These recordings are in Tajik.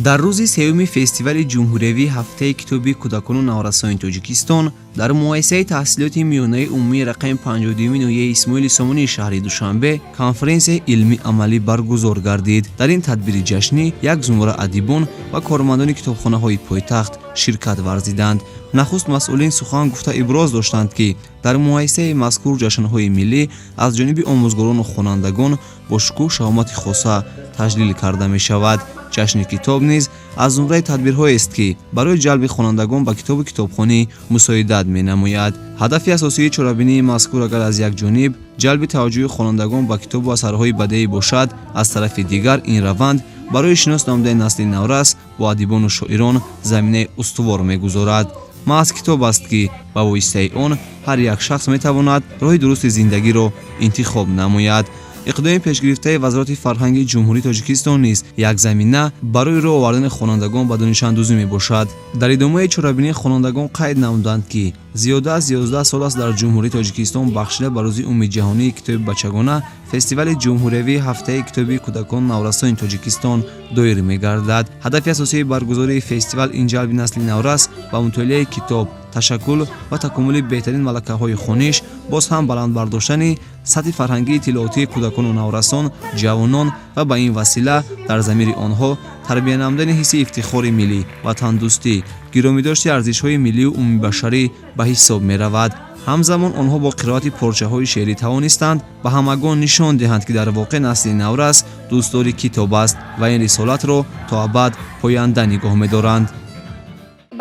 дар рӯзи сеюми фестивали ҷумҳуриявии ҳафтаи китоби кӯдакону наврасони тоҷикистон дар муоссисаи таҳсилоти миёнаи умумии рақами 52-уми ноҳияи исмоили Сомонии шаҳри Душанбе конференсияи илмӣ-амалӣ баргузор гардид. дар ин тадбири ҷашнӣ як зумра адибон ва кормандони китобхонаҳои пойтахт ширкат варзиданд. нахуст масъулин сухан гуфта иброз доштанд ки дар муоссисаи мазкур ҷашнҳои миллӣ аз ҷониби омӯзгорону хонандагон бо шукӯҳ шаҳомати хоса таҷлил карда мешавад. ҷашни китоб низ аз зумраи тадбирҳоест ки барои ҷалби хонандагон ба китобу китобхонӣ мусоидат менамояд. ҳадафи асосии чорабинии мазкур агар аз як ҷониб ҷалби таваҷҷӯҳи хонандагон ба китобу асарҳои бадеӣ бошад, аз тарафи дигар ин раванд барои шинос намудани насли наврас бо адибону шоирон заминаи устувор мегузорад. маҳз китоб аст ки ба воситаи он ҳар як шахс метавонад роҳи дурусти зиндагиро интихоб намояд. иқдоми пешгирифтаи Вазарати фарҳанги ҷумҳурии Тоҷикистон низ як замина барои роҳ овардани хонандагон ба донишандӯзӣ мебошад. дар идомаи чорабинии хонандагон қайд намуданд ки зиёда аз 11 сол аст дар ҷумҳурии Тоҷикистон бахшида ба рӯзи умумиҷаҳонии китоби бачагона фестивали ҷумҳуриявии ҳафтаи китоби кӯдакону наврасони Тоҷикистон доир мегардад. ҳадафи асосии баргузории фестивал ин ҷалби насли наврас ба мутолиаи китоб, ташаккул ва такомули беҳтарин малакаҳои хониш, боз ҳам баланд бардоштани сатҳи фарҳангии иттилоотии кӯдакону наврасон, ҷавонон ва ба ин васила дар замири онҳо тарбия намудани ҳисси ифтихори миллӣ, ватандӯстӣ, гиромидошти арзишҳои миллию умумибашарӣ ба ҳисоб меравад. ҳамзамон онҳо бо қироати порчаҳои шеърӣ тавонистанд ба ҳамагон нишон диҳанд ки дар воқеъ насли наврас дӯстдори китоб аст ва ин рисолатро то абад поянда нигоҳ медоранд.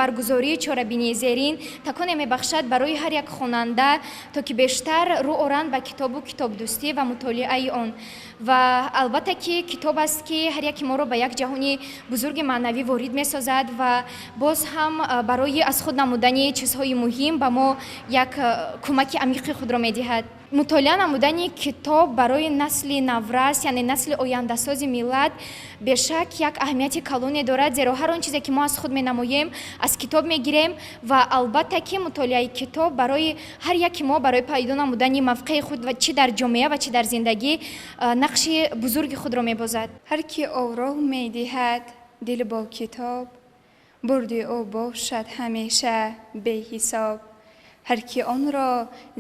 баргузории чорабинии зерин таконе мебахшад барои ҳар як хонанда то ки бештар рӯ оранд ба китобу китобдӯстӣ ва мутолиаи он. ва албатта ки китоб аст ки ҳар яки моро ба як ҷаҳони бузурги маънавӣ ворид месозад ва боз ҳам барои аз худ намудани чизҳои муҳим ба мо як кӯмаки амиқи худро медиҳад. мутолиа намудани китоб барои насли наврас, яъне насли ояндасози миллат бешак як аҳамияти калоне дорад, зеро ҳар он чизе ки мо аз худ менамоем аз китоб мегирем ва албатта ки мутолиаи китоб барои ҳар яки мо барои пайдо намудани мавқеи худ ва чӣ дар ҷомеа ва чӣ дар зиндагӣ нақши бузурги худро мебозад. ҳар ки овроҳ медиҳад дил бо китоб, бурди ӯ бошад ҳамеша беҳисоб. ҳар ки онро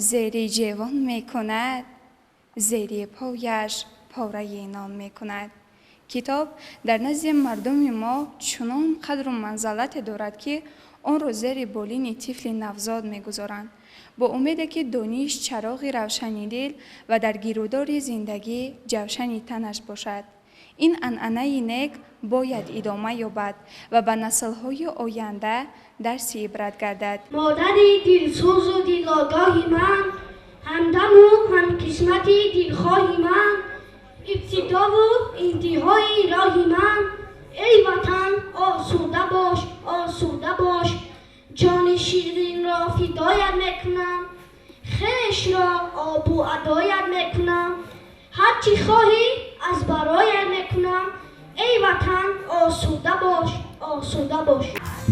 зери ҷевон мекунад, зери пояш пораи нон мекунад. китоб дар назди мардуми мо чунон қадру манзалате дорад ки онро зери болини тифли навзод мегузоранд, бо умеде ки дониш чароғи равшани дил ва дар гирӯдори зиндагӣ ҷавшани танаш бошад. ин анъанаи нек бояд идома ёбад ва ба наслҳои оянда дарси ибрат гардад. модари дилсӯзу дилогоҳи ман, ҳамдаму ҳамкисмати дилхоҳи ман, ибтидову интиҳои роҳи ман. эй ватан, осуда бош, осуда бош, ҷони ширинро фидоят мекунам, хешро обу адоят мекунам, ҳар чӣ хоҳӣ аз бароят мекунам. эй ватан, осуда бош, осуда бош.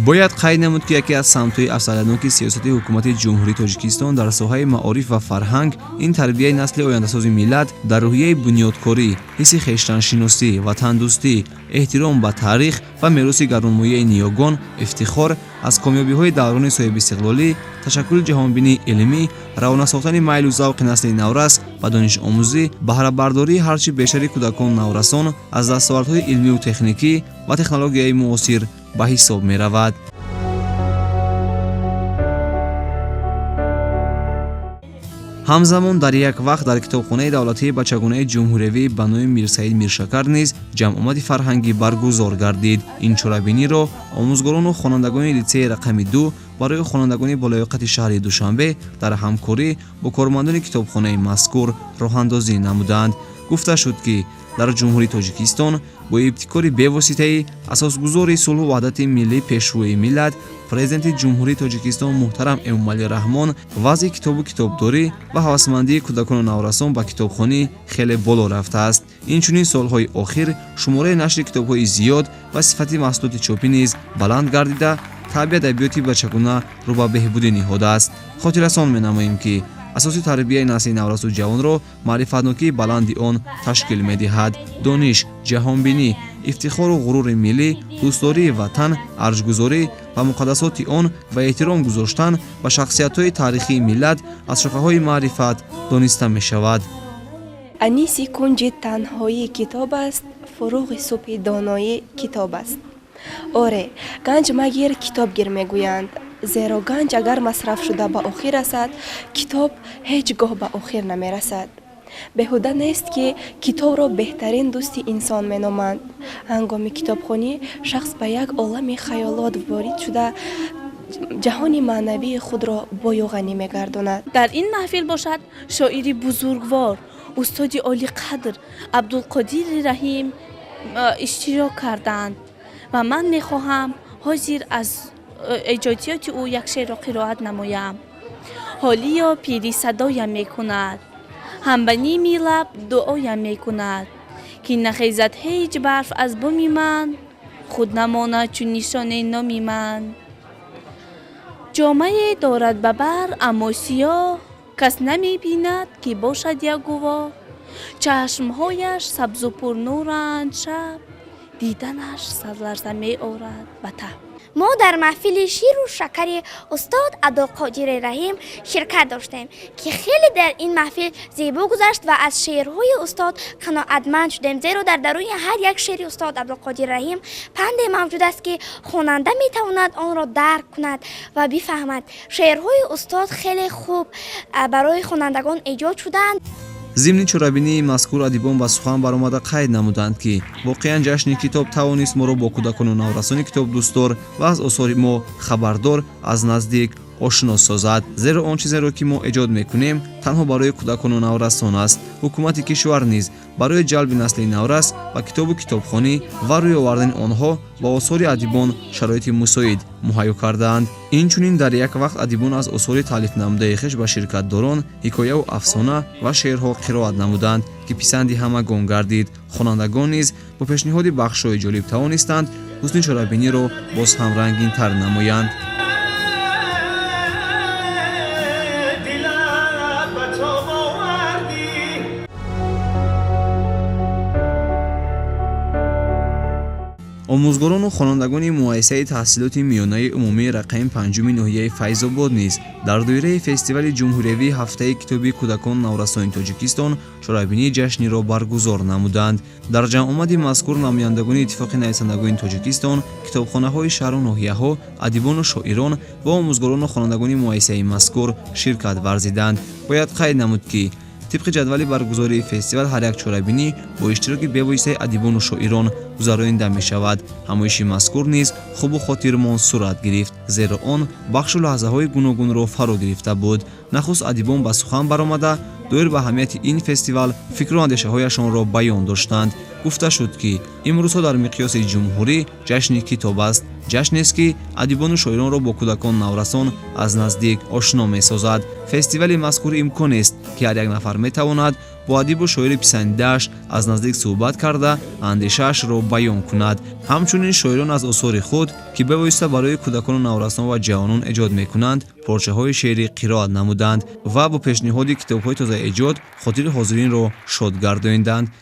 бояд қайд намуд ки яке аз самтҳои афзалияноки сиёсати ҳукумати ҷумҳурии Тоҷикистон дар соҳаи маориф ва фарҳанг ин тарбияи насли ояндасози миллат дар рӯҳияи бунёдкорӣ, ҳисси хештаншиносӣ, ватандӯстӣ, эҳтиром ба таърих ва мероси гаронмояи ниёгон, ифтихор аз комёбиҳои даврони соҳибистиқлолӣ, ташаккули ҷаҳонбинии илмӣ, равона сохтани майлу завқи насли наврас ба донишомӯзӣ, баҳрабардории ҳарчи бештари кӯдакону наврасон аз дастовардҳои илмиву техникӣ ва технологияи муосир ба ҳисоб меравад. ҳамзамон дар як вақт дар китобхонаи давлатии бачагонаи ҷумҳуриявӣ ба номи Мирсаид Миршакар низ ҷамъомади фарҳангӣ баргузор гардид. ин чорабиниро омӯзгорону хонандагони литсеи рақами 2 барои хонандагони болоёқати шаҳри Душанбе дар ҳамкорӣ бо кормандони китобхонаи мазкур роҳандозӣ намуданд. гуфта шуд ки дар ҷумҳурии Тоҷикистон бо ибтикори бевоситаи асосгузори сулҳу ваҳдати миллӣ пешвои миллат президенти ҷумҳурии Тоҷикистон муҳтарам Эмомалӣ Раҳмон вазъи китобу китобдорӣ ва ҳавасмандии кӯдакону наврасон ба китобхонӣ хеле боло рафтааст. инчунин солҳои охир шумораи нашри китобҳои зиёд ва сифати маҳсулоти чопӣ низ баланд гардида таъбияи адабиёти бачагона рӯ ба беҳбудӣ ниҳодааст. хотиррасон менамоем ки асоси тарбияи насли наврасу ҷавонро маърифатнокии баланди он ташкил медиҳад. дониш, ҷаҳонбинӣ, افتخار و غرور ملی، دوستداری وطن، ارزش‌گذاری و مقدسات آن و احترام گذاشتن به شخصیت‌های تاریخی ملت از شاخه‌های معرفت دانسته می‌شود. انیس کنج تنهایی کتاب است، فروغ صبح دانایی کتاب است. آره، گنج مگیر کتاب گیر میگویند، زیرا گنج اگر مصرف شده به آخر رسد، کتاب هیچگاه به آخر نمی رسد. بهوده نیست که کتاب را بهترین دوست انسان می نامند. هنگام کتابخوانی شخص به یک عالم خیالات وارد شده جهان معنوی خود را بایغنی می گرداند. در این محفل باشد شاعری بزرگوار استاد عالی قدر عبدالقادر رحیم اشتراک کردند و من میخواهم حاضر از ایجادیات او یک شعر را قرائت نمایم. حالیا پیری صدایم میکند، همبنی میلب دعایم میکند، که نخیزد هیچ برف از بومی من، خود نماند چون نشانه نامی من. جامعه دارد ببر اما سیاه، کس نمی بیند که باشد یک گواه. چشمهایش سبز و پر نورند، شب دیدنش سرلرزه می آورد به تب. ما در محفل شیر و شکر استاد عبدالقادر رحیم شرکت داشتیم که خیلی در این محفل زیبا گذشت و از شعرهای استاد قناعتمند شدیم، زیرا در درون هر یک شعر استاد عبدالقادر رحیم پند موجود است که خواننده میتواند آن را درک کند و بفهمد. شعرهای استاد خیلی خوب برای خوانندگان ایجاد شدند. ضمن چرابینی مذکور ادیبان با سخن برآمده قید نمودند که واقعا جشن کتاب توانست ما را با کودکان و نورسان کتاب دوستدار و از آثار ما خبردار از نزدیک آشنا سازد. زیرا آن چیزی را که ما ایجاد میکنیم تنها برای کودکان و نورسان است. حکومت کشور نیز برای جلب نسل نورس و کتاب و کتابخوانی و روی آوردن آنها با آثار ادیبان شرایط مساعد مهیا کردند. اینچنین در یک وقت ادیبان از آثار تالیف نموده خویش به شرکتداران حکایه و افسانه و شعرها قرائت نمودند که پسندی همگان گردید. خوانندگان نیز با پیشنهاد بخش‌های جالب توانستند حسن چرابینی را باز هم رنگین تر نمایند. آموزگاران و خوانندگان مؤسسه تحصیلات میانه عمومی رقم 5 ناحیه فیض آباد نیز در دایره فستیوال جمهوری هفته کتاب کودکان نورسان تاجیکستان چرابینی جشنی را برگزار نمودند. در جمع آمد مذکور نمایندگان اتفاق نویسندگان تاجیکستان، کتابخانه‌های شهر و ناحیه‌ها، ادیبان و شاعران و آموزگاران و خوانندگان مؤسسه مذکور شرکت ورزیدند. باید قید نمود که طبق جدول برگزاری فستیوال هر یک چرابینی با اشتراک بی‌واسطه ادیبان و شاعران گذرانده می شود. همایش مذکور نیز خوب و خاطرمان صورت گرفت، زیرا آن بخش و لحظه های گوناگون را فرا گرفته بود. نخست ادیبان به سخن برآمده دایر به اهمیت این فستیوال فکر و اندیشه هایشان را بیان داشتند. گفته شد که امروزها در مقیاس جمهوری جشن کتاب است، جشنی است که ادیبان و شاعران را با کودکان نورسان از نزدیک آشنا می سازد. فستیوال مذکور امکان است که هر یک نفر می تواند با ادیب و شاعر پسندیده‌اش از نزدیک صحبت کرده اندیشه‌اش را بیان کند. همچنین شاعران از آثار خود که به واسطه برای کودکان و نورسان و جوانان ایجاد می‌کنند پارچه‌های شعری قرائت نمودند و با پیشنهاد کتاب‌های تازه ایجاد خاطر حاضرین را شاد گرداندند.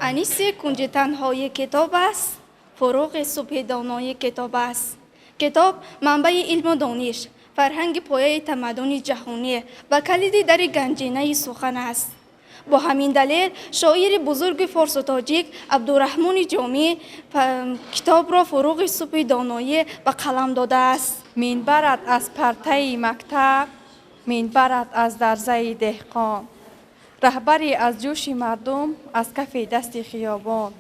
انیس کنج تنهایی کتاب است، فروغ صبح دانایی کتاب است. کتاب منبع علم و دانش، فرهنگ پایه تمدن جهانی و کلید در گنجینه سخن است. با همین دلیل شاعر بزرگ فارس و تاجیک عبدالرحمن جامی کتاب را فروغ صبح دانایی به قلم داده است. منبرت از پرتای مکتب، منبرت از درزه دهقان، رهبری از جوش مردم از کف دست خیابان،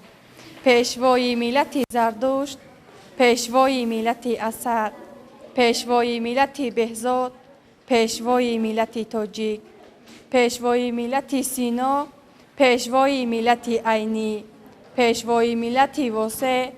پیشوای ملت زردشت، پیشوای ملت اسد، پیشوای ملت بهزاد، پیشوای ملت تاجیک، پیشوای ملت سینا، پیشوای ملت عینی، پیشوای ملت واسع،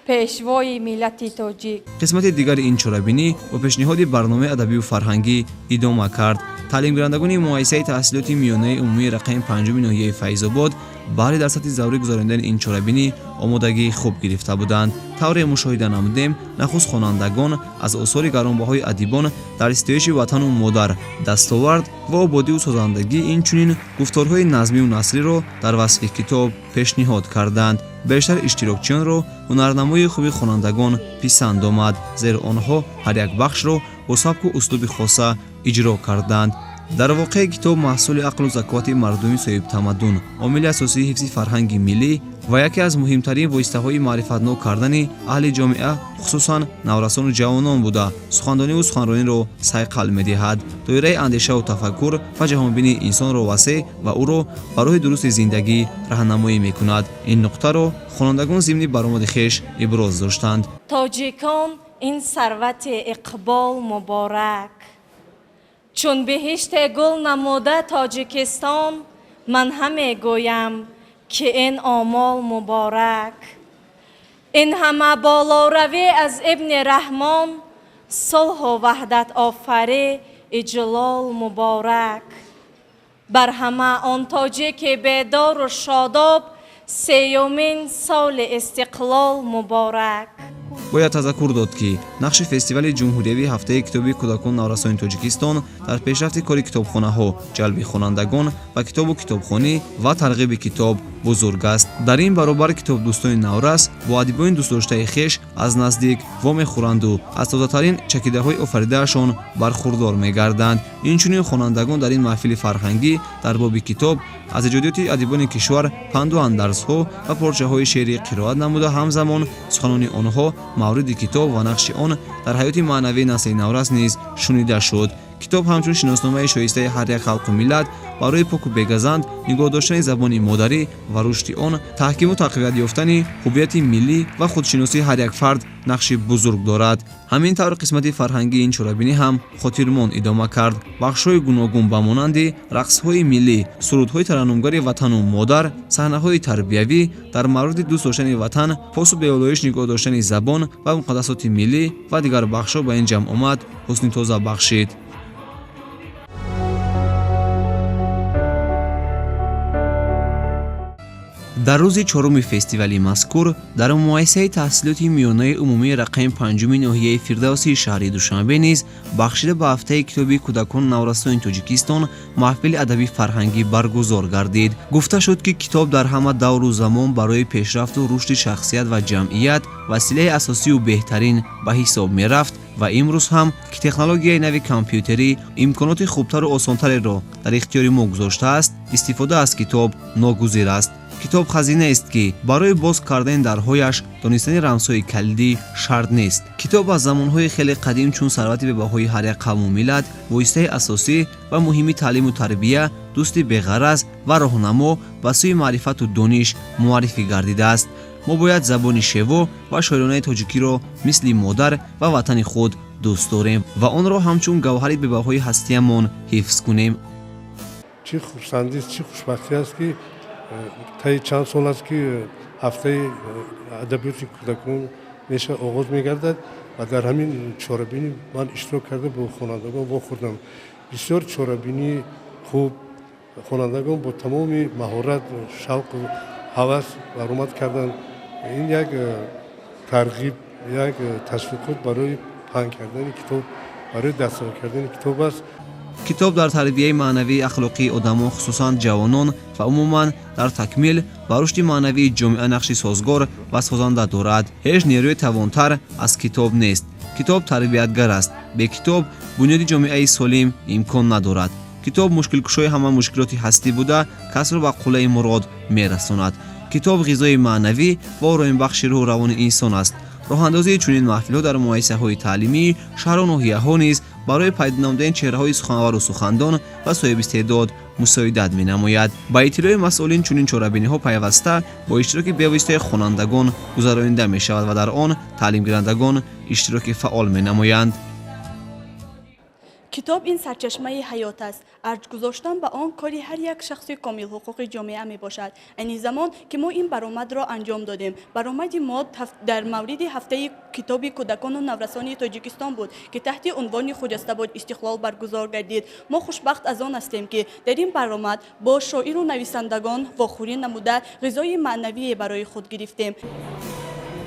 پیشوای ملت تاجیک. قسمت دیگر این چرابینی با پیشنهاد برنامه ادبی و فرهنگی ادامه کرد. تعلیم گیرندگان مؤسسه تحصیلات میانه عمومی رقم 5 ناحیه فیض آباد баҳри дар сатҳи заврӣ гузарондани ин чорабинӣ омодагии хуб гирифта буданд. тавре мушоҳида намудем, нахуст хонандагон аз осори гаронбаҳои адибон дар ситоиши ватану модар, дастовард ва ободию созандагӣ инчунин гуфторҳои назмию насриро дар васфи китоб пешниҳод карданд. бештар иштирокчиёнро ҳунарнамои хуби хонандагон писанд омад, зеро онҳо ҳар як бахшро бо сабку услуби хоса иҷро карданд. дар воқеъ китоб маҳсули ақлу заковати мардуми соҳибтамаддун, омили асосии ҳифзи фарҳанги миллӣ ва яке аз муҳимтарин воситаҳои маърифатнок кардани аҳли ҷомеа, хусусан наврасону ҷавонон буда сухандониву суханрониро сайқал медиҳад. доираи андешаву тафаккур ва ҷаҳонбинии инсонро васеъ ва ӯро ба роҳи дурусти зиндагӣ раҳнамоӣ мекунад. ин нуқтаро хонандагон зимни баромади хеш иброз доштанд. тоҷикон ин сарвати иқбол муборак, чун биҳиште гул намуда Тоҷикистон, ман ҳаме гӯям ки ин омол муборак. ин ҳама болоравӣ аз ибни раҳмон, сулҳу ваҳдат офарӣ иҷлол муборак. бар ҳама он тоҷики бедору шодоб, сеюмин соли истиқлол муборак. бояд тазаккур дод ки нақши фестивали ҷумҳуриявии ҳафтаи китоби кӯдакони наврасони Тоҷикистон дар пешрафти кори китобхонаҳо, ҷалби хонандагон ба китобу китобхонӣ ва тарғиби китоб бузург аст. дар ин баробар китобдӯстони наврас бо адибони дӯстдоштаи хеш аз наздик вомехӯранду аз тозатарин чакидаҳои офаридаашон бархурдор мегарданд. инчунин хонандагон дар ин маҳфили фарҳангӣ дар боби китоб аз иҷодиёти адибони кишвар панду андарсҳо ва порчаҳои шеърӣ қироат намуда, ҳамзамон суханони онҳо мавриди китоб ва нақши он дар ҳаёти маънавии насли наврас низ шунида шуд. китоб ҳамчун шиносномаи шоистаи ҳар як халқу миллат барои поку бегазанд нигоҳ доштани забони модарӣ ва рушди он, таҳкиму тақвият ёфтани ҳуввияти миллӣ ва худшиносии ҳар як фард нақши бузург дорад. ҳамин тавр қисмати фарҳангии ин чорабинӣ ҳам хотирмон идома кард. бахшҳои гуногун ба монанди рақсҳои миллӣ, сурудҳои тараннумгари ватану модар, саҳнаҳои тарбиявӣ дар мавриди дӯст доштани ватан, посу беолоиш нигоҳ доштани забон ва муқаддасоти миллӣ ва дигар бахшҳо ба ин ҷамъомад ҳусни тоза бахшид. дар рӯзи чоруми фестивали мазкур дар муассисаи таҳсилоти миёнаи умумии рақами 5-уми ноҳияи Фирдавсии шаҳри Душанбе низ бахшида ба ҳафтаи китоби кӯдакони наврасони Тоҷикистон маҳфили адаби фарҳангӣ баргузор гардид. гуфта шуд ки китоб дар ҳама давру замон барои пешрафту рушди шахсият ва ҷамъият василаи асосию беҳтарин ба ҳисоб мерафт ва имрӯз ҳам ки технологияи нави компютерӣ имконоти хубтару осонтареро дар ихтиёри мо гузоштааст, истифода аз китоб ногузир аст. китоб хазинест ки барои боз кардани дарҳояш донистани рамзҳои калидӣ шарт нест. китоб аз замонҳои хеле қадим чун сарвати бебаҳои ҳар як қавму миллат воситаи асосӣ ва муҳими таълиму тарбия, дӯсти беғараз ва роҳнамо ба сӯи маърифату дониш муаррифӣ гардидааст. мо бояд забони шево ва шоиронаи тоҷикиро мисли модар ва ватани худ дӯст дорем ва онро ҳамчун гавҳари бебаҳои ҳастиямон ҳифз кунем. чӣ хурсандист, чӣ хушбахтӣ аст ки таи чанд сол аст ки ҳафтаи адабиёти кӯдакон меша оғоз мегардад ва дар ҳамин чорабинӣ ман иштирок карда бо хонандагон вохӯрдам. бисёр чорабинии хуб, хонандагон бо тамоми маҳорат, шавқу ҳавас баромад карданд. ин як тарғиб, як ташвиқот барои паҳн кардани китоб, барои дастовар кардани китоб аст. китоб дар тарбияи маънавии ахлоқии одамон, хусусан ҷавонон ва умуман дар такмил ва рушди маънавии ҷомеа нақши созгор ва созанда дорад. ҳеҷ нерӯи тавонтар аз китоб нест. китоб тарбиятгар аст. бе китоб бунёди ҷомеаи солим имкон надорад. китоб мушкилкушои ҳама мушкилоти ҳастӣ буда касро ба қуллаи мурод мерасонад. китоб ғизои маънавӣ ва ороинбахши рӯҳу равони инсон аст. роҳандозии чунин маҳфилҳо дар муассисаҳои таълимӣ шаҳру ноҳияҳо низ барои пайдо намудани чеҳраҳои суханвару сухандон ва соҳибистеъдод мусоидат менамояд. ба иттилои масъулин чунин чорабиниҳо пайваста бо иштироки бевоситаи хонандагон гузаронида мешавад ва дар он таълимгирандагон иштироки фаъол менамоянд. کتاب این سرچشمه حیات است. ارج گذاشتن به آن کاری هر یک شخص کامل حقوق جامعه می باشد. این زمان که ما این برآمد را انجام دادیم. برآمد ما در مورد هفته کتاب کودکان و نورسان تاجیکستان بود که تحت عنوان خجسته‌آباد استقلال برگزار گردید. ما خوشبخت از آن هستیم که در این برآمد با شاعر و نویسندگان واخوری نموده غذای معنوی برای خود گرفتیم.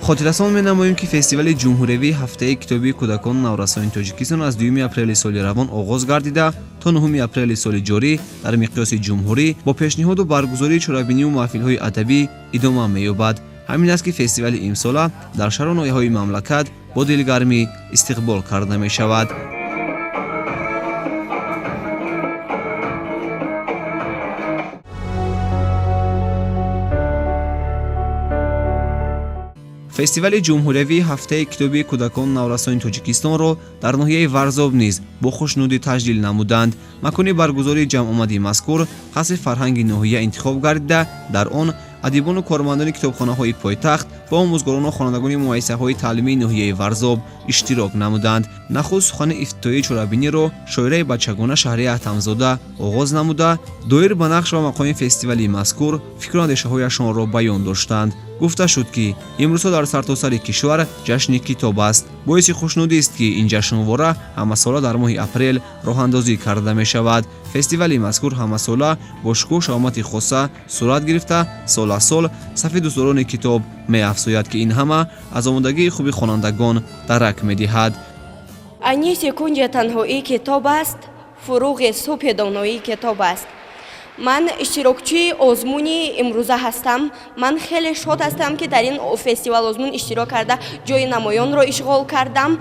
خاطررسان می‌نماییم که فستیوال جمهوری هفته کتابی کودکان نورسان تاجیکستان از 2 اپریل سال روان آغاز گردیده تا 9 اپریل سال جاری در مقیاس جمهوری با پیشنهاد و برگزاری چرابینی و محفل‌های ادبی ادامه می‌یابد. همین است که فستیوال امسال در شهر و ناحیه‌های مملکت با دلگرمی استقبال کرده می‌شود. فستیوال جمهوری هفته کتابی کودکان نورسان تاجیکستان را در ناحیه ورزاب نیز با خوشنودی تجلیل نمودند. مکان برگزاری جمع آمدی مذکور قصر فرهنگ ناحیه انتخاب گردیده در آن ادیبان و کارمندان کتابخانه‌های پایتخت و آموزگاران و خوانندگان مؤسسه‌های تعلیمی ناحیه ورزاب اشتراک نمودند. نخست سخن افتتاحی چرابینی را شاعره بچگانه شهری احتمزاده آغاز نموده دایر به نقش و مقام فستیوال مذکور فکر و اندیشه‌هایشان را بیان داشتند. گفته شد که امروز در سرتاسر کشور جشن کتاب است. باعث خوشنودی است که این جشنواره همه ساله در ماه اپریل راه اندازی کرده می شود. فستیوال مذکور همه ساله با شکوه و شهامت خاصه صورت گرفته سال سال صف دوستداران کتاب می افزاید که این همه از آمادگی خوبی خوانندگان درک می دهد. انیس کنج تنهایی کتاب است، فروغ صبح دانایی کتاب است. من اشتراکچی آزمونی امروزه هستم. من خیلی شاد هستم که در این فستیوال آزمون اشتراک کرده جای نمایان را اشغال کردم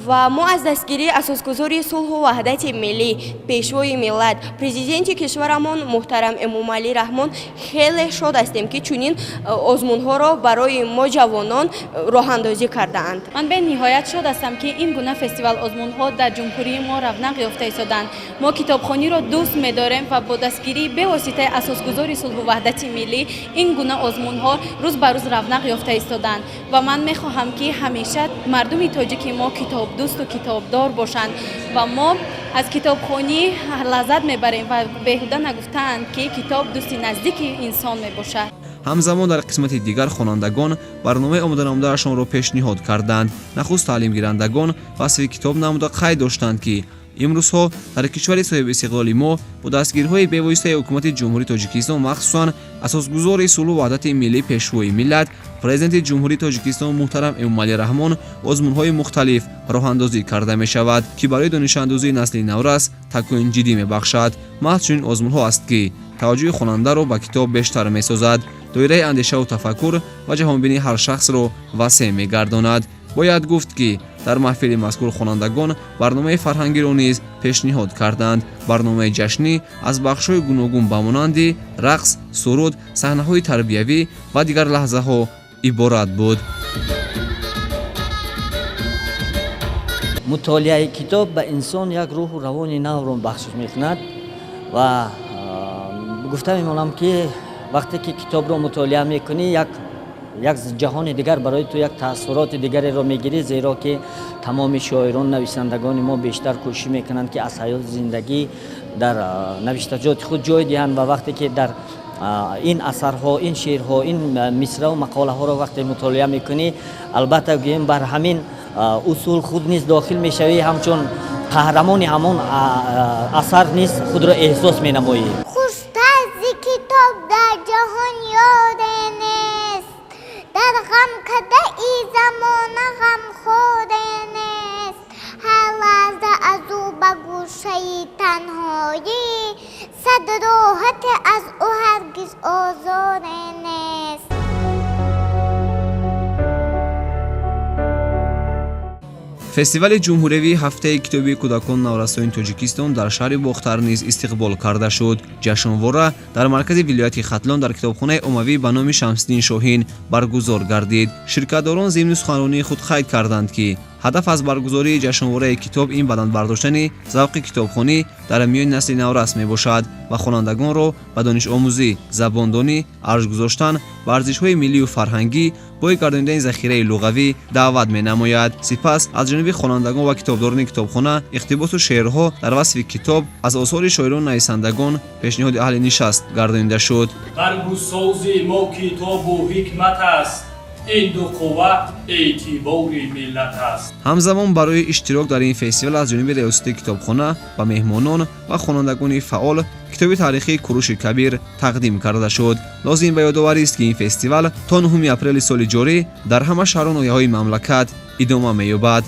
و ما از دستگیری اساسگذاری صلح و وحدت ملی پیشوای ملت پرزیدنت کشورمان محترم امامعلی رحمان خیلی شاد هستیم که چنین آزمون ها را برای ما جوانان راه اندازی کردند. من به نهایت شاد هستم که این گونه فستیوال آزمون ها در جمهوری ما رونق یافته ایستادند. ما کتابخوانی را دوست می‌داریم و با دستگیری به واسطه اساسگذاری صلح و وحدت ملی این گونه آزمون ها روز به روز رونق یافته ایستادند و من می‌خواهم که همیشه مردم تاجیک ما کتاب دوست و کتابدار باشند و ما از کتابخوانی لذت میبریم و بیهوده نگفتند که کتاب دوست نزدیک انسان میباشد. همزمان در قسمت دیگر خوانندگان برنامه آماده نموده‌شان را پیشنهاد کردند. نخست تعلیم گیرندگان وصف کتاب نموده قید داشتند که امروزها در کشور صاحب استقلال ما با دستگیری‌های بی‌واسطه حکومت جمهوری تاجیکستان مخصوصاً اساسگذار صلح و وحدت ملی پیشوای ملت پرزیدنت جمهوری تاجیکستان محترم امامعلی رحمان آزمون‌های مختلف راه اندازی کرده می شود که برای دانش اندوزی نسل نورس تکوین جدی می بخشد. محض چنین آزمون‌ها است که توجه خواننده را به کتاب بیشتر می سازد، دایره اندیشه و تفکر و جهانبینی هر شخص را وسیع می گرداند. باید گفت که در محفل مذکور خوانندگان برنامه فرهنگی را نیز پیشنهاد کردند. برنامه جشنی از بخش‌های گوناگون به مانند رقص، سرود، صحنه‌های تربیوی و دیگر لحظه‌ها عبارت بود. مطالعه کتاب به انسان یک روح و روان نو را بخشش می‌کند و گفته می‌مانم که وقتی که کتاب را مطالعه می‌کنی یک جهان دیگر برای تو یک تأثیرات دیگری را میگیری، زیرا که تمام شاعران نویسندگان ما بیشتر کوشش میکنند که از حیات زندگی در نوشتجات خود جای دهند و وقتی که در این اثرها، این شعرها، این مصرع و مقاله ها را وقتی مطالعه میکنی البته گویم بر همین اصول خود نیز داخل میشوی، همچون قهرمان همون اثر نیز خود را احساس مینمایی. خوشتر از کتاب در جهان یاد نیست، در غم کده ای زمان غم خود نیست، هر لحظه از او به گوشه تنهایی صد راحت از او هرگز آزار نیست. فستیوال جمهوری هفته کتابی کودکان نورسان تاجیکستان در شهر باختر نیز استقبال کرده شد. جشنواره در مرکز ولایت ختلان در کتابخانه عمومی به نام شمس‌الدین شاهین برگزار گردید. شرکت‌داران ضمن سخنرانی خود قید کردند که هدف از برگزاری جشنواره کتاب این بدن برداشتن ذوق کتابخوانی در میان نسل نورس می باشد و خوانندگان را به دانش آموزی، زباندانی، ارج گذاشتن، ورزش‌های ملی و فرهنگی бо гардонидаи захираи луғавӣ даъват менамояд. Сипас аз ҷониби хонандагон ва китобдорони китобхона иқтибосу шеърҳо дар васфи китоб аз осори шоирону нависандагон пешниҳоди аҳли нишаст гардонида шуд. баргусози мо китобу ҳикмат аст, ин ду қувва эътибори миллат аст. ҳамзамон барои иштирок дар ин фестивал аз ҷониби риёсати китобхона ба меҳмонон ва хонандагони фаъол китоби таърихи Куруши Кабир тақдим карда шуд. лозим ба ёдоварист ки ин фестивал то 9 апрели соли ҷорӣ дар ҳама шаҳру ноҳияҳои мамлакат идома меёбад.